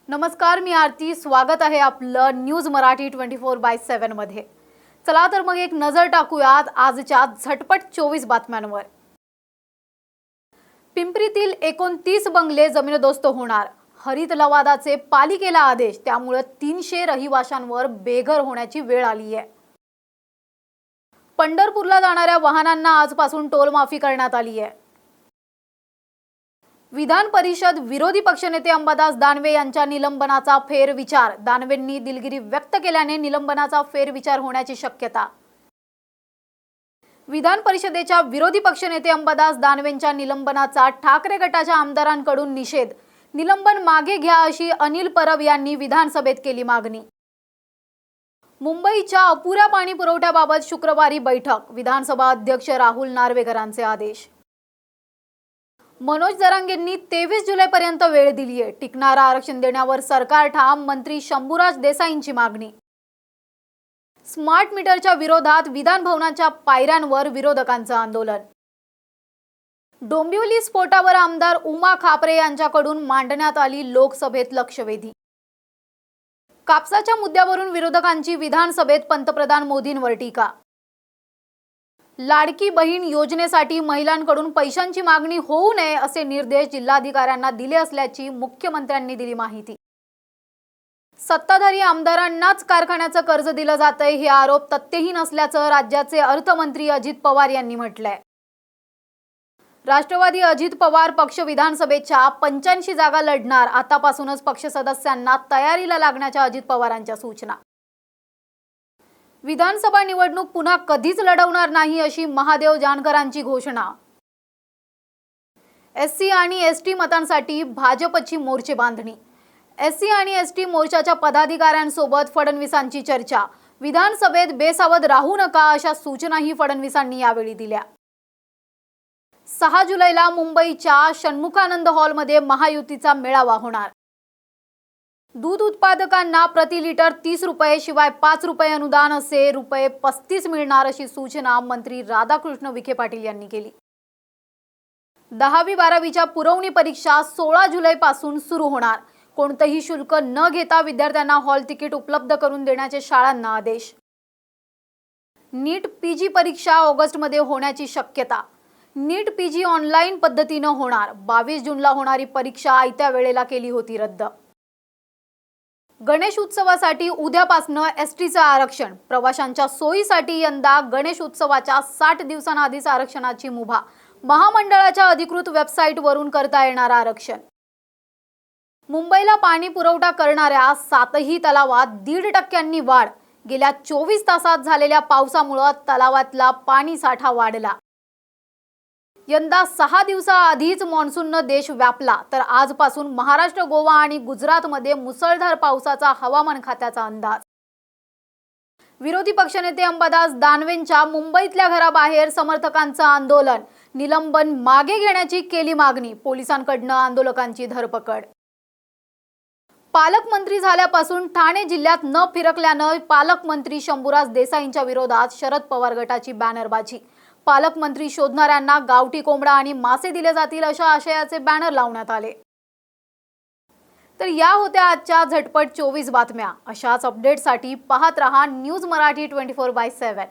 नमस्कार, मी आरती. स्वागत आहे आपलं न्यूज मराठी 24/7 मध्ये. चला तर मग एक नजर टाकूयात आजच्या झटपट 24 बातम्यांवर. पिंपरीतील 29 बंगले जमीनदोस्त होणार. हरित लवादाचे पालिकेला आदेश. त्यामुळे 300 रहिवाशांवर बेघर होण्याची वेळ आली आहे. पंढरपूरला जाणाऱ्या वाहनांना आजपासून टोल माफी करण्यात आली आहे. विधान परिषद विरोधी पक्षनेते अंबादास दानवे यांच्या निलंबनाचा फेरविचार. दानवेंनी दिलगिरी व्यक्त केल्याने निलंबनाचा फेरविचार होण्याची शक्यता. विधान परिषदेच्या विरोधी पक्षनेते अंबादास दानवेंच्या निलंबनाचा ठाकरे गटाच्या आमदारांकडून निषेध. निलंबन मागे घ्या अशी अनिल परब यांनी विधानसभेत केली मागणी. मुंबईच्या अपुऱ्या पाणी पुरवठ्याबाबत शुक्रवारी बैठक. विधानसभा अध्यक्ष राहुल नार्वेकरांचे आदेश. मनोज जरांगेंनी 23 जुलैपर्यंत वेळ दिली आहे. टिकणारा आरक्षण देण्यावर सरकार ठाम. मंत्री शंभूराज देसाईंची मागणी. स्मार्ट मीटरच्या विरोधात विधान भवनाच्या पायऱ्यांवर विरोधकांचं आंदोलन. डोंबिवली स्फोटावर आमदार उमा खापरे यांच्याकडून मांडण्यात आली लोकसभेत लक्षवेधी. कापसाच्या मुद्द्यावरून विरोधकांची विधानसभेत पंतप्रधान मोदींवर टीका. लाडकी बहीण योजनेसाठी महिलांकडून पैशांची मागणी होऊ नये असे निर्देश जिल्हाधिकाऱ्यांना दिले असल्याची मुख्यमंत्र्यांनी दिली माहिती. सत्ताधारी आमदारांनाच कारखान्याचं कर्ज दिलं जातंय हे आरोप तथ्यहीन असल्याचं राज्याचे अर्थमंत्री अजित पवार यांनी म्हटलंय. राष्ट्रवादी अजित पवार पक्ष विधानसभेच्या 85 जागा लढणार. आतापासूनच पक्ष सदस्यांना तयारीला लागण्याच्या अजित पवारांच्या सूचना. विधानसभा निवडणूक पुन्हा कधीच लढवणार नाही अशी महादेव जानकरांची घोषणा. एससी आणि एसटी मतांसाठी भाजपची मोर्चे बांधणी. एससी आणि एसटी मोर्चाच्या पदाधिकाऱ्यांसोबत फडणवीसांची चर्चा. विधानसभेत बेसावध राहू नका अशा सूचनाही फडणवीसांनी यावेळी दिल्या. 6 जुलैला मुंबईच्या षण्मुखानंद हॉलमध्ये महायुतीचा मेळावा होणार. दूध उत्पादकांना प्रति लिटर 30 रुपये शिवाय 5 रुपये अनुदान असे रुपये 35 मिळणार अशी सूचना मंत्री राधाकृष्ण विखे पाटील यांनी केली. 10वी-12वीच्या पुरवणी परीक्षा 16 जुलैपासून सुरू होणार. कोणतेही शुल्क न घेता विद्यार्थ्यांना हॉल तिकीट उपलब्ध करून देण्याचे शाळांना आदेश. नीट पीजी परीक्षा ऑगस्टमध्ये होण्याची शक्यता. नीट पीजी ऑनलाईन पद्धतीने होणार. 22 जूनला होणारी परीक्षा आयत्या वेळेला केली होती रद्द. गणेश उत्सवासाठी उद्यापासून एसटीचं आरक्षण. प्रवाशांच्या सोयीसाठी यंदा गणेश उत्सवाच्या 60 दिवसांआधीच आरक्षणाची मुभा. महामंडळाच्या अधिकृत वेबसाईटवरून करता येणार आरक्षण. मुंबईला पाणी पुरवठा करणाऱ्या 7ही तलावात 1.5% वाढ. गेल्या 24 तासात झालेल्या पावसामुळे तलावातला पाणी साठा वाढला. यंदा 6 दिवसाआधीच मॉन्सूननं देश व्यापला तर आजपासून महाराष्ट्र, गोवा आणि गुजरातमध्ये मुसळधार पावसाचा हवामान खात्याचा अंदाज. विरोधी पक्षनेते अंबादास दानवेंच्या मुंबईतल्या घराबाहेर समर्थकांचं आंदोलन. निलंबन मागे घेण्याची केली मागणी. पोलिसांकडनं आंदोलकांची धरपकड. पालकमंत्री झाल्यापासून ठाणे जिल्ह्यात न फिरकल्यानं पालकमंत्री शंभूराज देसाईंच्या विरोधात शरद पवार गटाची बॅनरबाजी. पालकमंत्री शोधणाऱ्यांना गावठी कोंबडा आणि मासे दिले जातील अशा आशयाचे बॅनर लावण्यात आले. तर या होत्या आजच्या झटपट 24 बातम्या. अशाच अपडेटसाठी पाहत रहा न्यूज मराठी 24/7.